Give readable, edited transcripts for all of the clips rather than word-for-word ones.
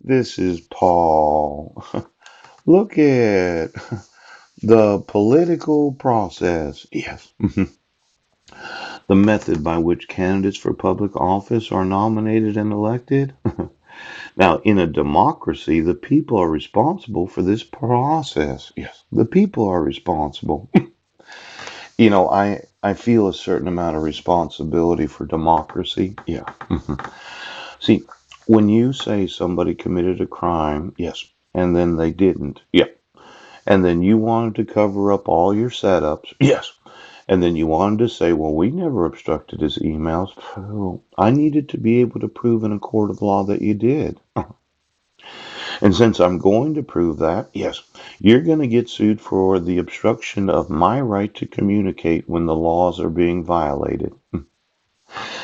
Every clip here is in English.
This is Paul. Look at the political process. Yes. The method by which candidates for public office are nominated and elected. Now, in a democracy, the people are responsible for this process. Yes. The people are responsible. I feel a certain amount of responsibility for democracy. Yeah. See, when you say somebody committed a crime, yes, and then they didn't, yeah, and then you wanted to cover up all your setups, yes, and then you wanted to say, well, we never obstructed his emails. Well, I needed to be able to prove in a court of law that you did. And since I'm going to prove that, yes, you're going to get sued for the obstruction of my right to communicate when the laws are being violated.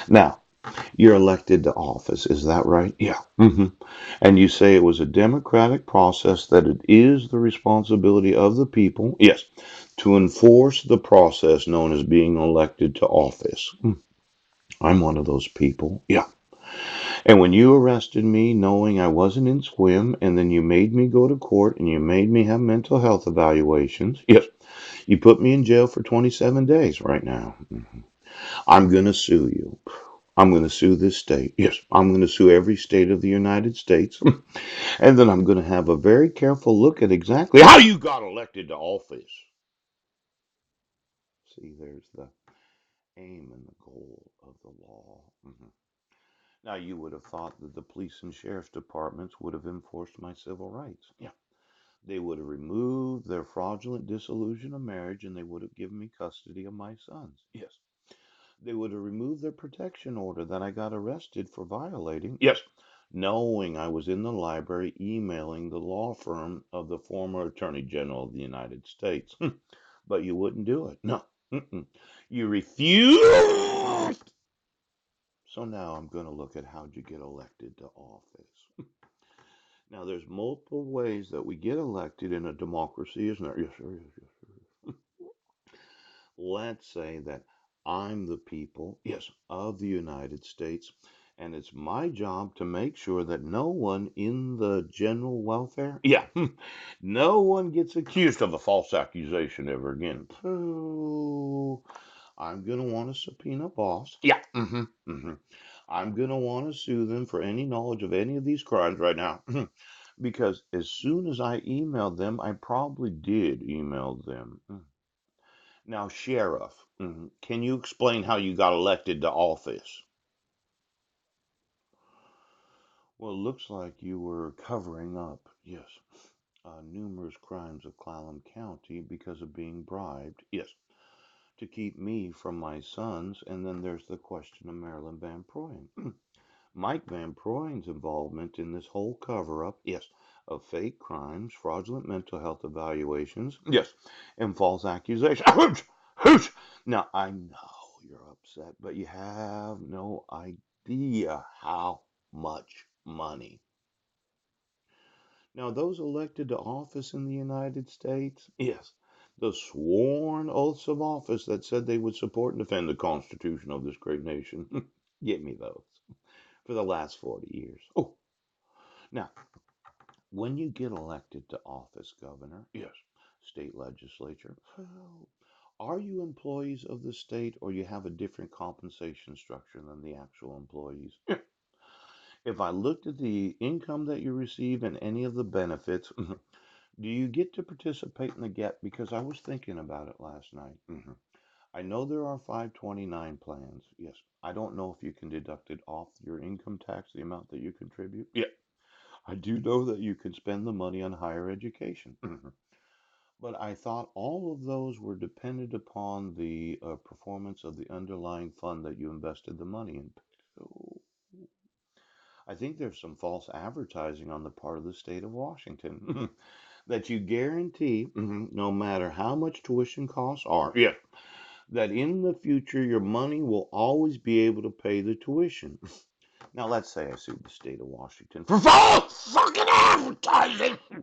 Now, you're elected to office, is that right? Yeah. And you say it was a democratic process, that it is the responsibility of the people, yes, to enforce the process known as being elected to office. I'm one of those people. Yeah. And when you arrested me knowing I wasn't in SQUIM, and then you made me go to court and you made me have mental health evaluations, yes, you put me in jail for 27 days right now. I'm going to sue you. I'm going to sue this state. Yes, I'm going to sue every state of the United States. And then I'm going to have a very careful look at exactly how you got elected to office. See, there's the aim and the goal of the law. Now, you would have thought that the police and sheriff's departments would have enforced my civil rights. Yeah. They would have removed their fraudulent dissolution of marriage, and they would have given me custody of my sons. Yes. They would have removed their protection order that I got arrested for violating. Yes. Knowing I was in the library emailing the law firm of the former Attorney General of the United States. But you wouldn't do it. No. Mm-mm. You refused. So now I'm going to look at how'd you get elected to office. Now, there's multiple ways that we get elected in a democracy, isn't there? Yes, sir. Yes, yes, sir. Let's say that I'm the people, yes, of the United States, and it's my job to make sure that no one in the general welfare, yeah, no one gets accused of a false accusation ever again. So I'm going to want to subpoena boss. Yeah. I'm going to want to sue them for any knowledge of any of these crimes right now. Because as soon as I emailed them, I probably did email them. Now, Sheriff, can you explain how you got elected to office? Well, it looks like you were covering up, yes, numerous crimes of Clallam County because of being bribed, yes, to keep me from my sons. And then there's the question of Marilyn Van Proyen. Mike Van Proyen's involvement in this whole cover up, yes, of fake crimes, fraudulent mental health evaluations, yes, and false accusations. Ouch! Ouch! Now, I know you're upset, but you have no idea how much money. Now, those elected to office in the United States, yes, the sworn oaths of office that said they would support and defend the Constitution of this great nation, get me those for the last 40 years. Oh, now, when you get elected to office, Governor, yes, state legislature, well, are you employees of the state or you have a different compensation structure than the actual employees? If I looked at the income that you receive and any of the benefits, do you get to participate in the gap? Because I was thinking about it last night. I know there are 529 plans. Yes. I don't know if you can deduct it off your income tax, the amount that you contribute. Yeah. I do know that you can spend the money on higher education. But I thought all of those were dependent upon the performance of the underlying fund that you invested the money in. So I think there's some false advertising on the part of the state of Washington that you guarantee, no matter how much tuition costs are, yeah, that in the future your money will always be able to pay the tuition. Now, let's say I sued the state of Washington for false fucking advertising.